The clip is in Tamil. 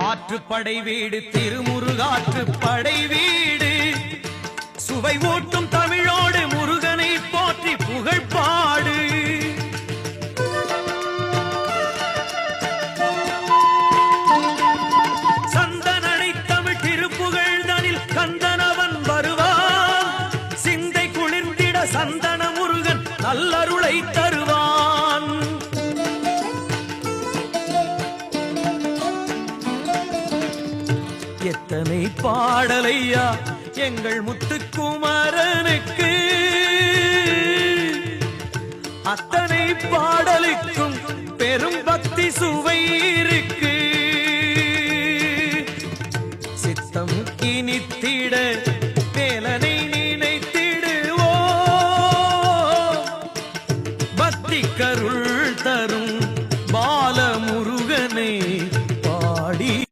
ஆற்றுப்படை வீடு திருமுருகாற்றுப்படை வீடு சுவை ஊட்டும் தமிழோடு முருகனை போற்றி புகழ் பாடு. சந்தனடை தமிழ் திருப்புகழ் தனில் கந்தனவன் வருவான். சிந்தை குளிர்ந்திட சந்தன முருகன் நல்லருளை தருவான். எத்தனை பாடலையா எங்கள் முத்துக்குமரனுக்கு, அத்தனை பாடலுக்கும் பெரும் பக்தி சுவை இருக்கு. சித்தம் இனித்திட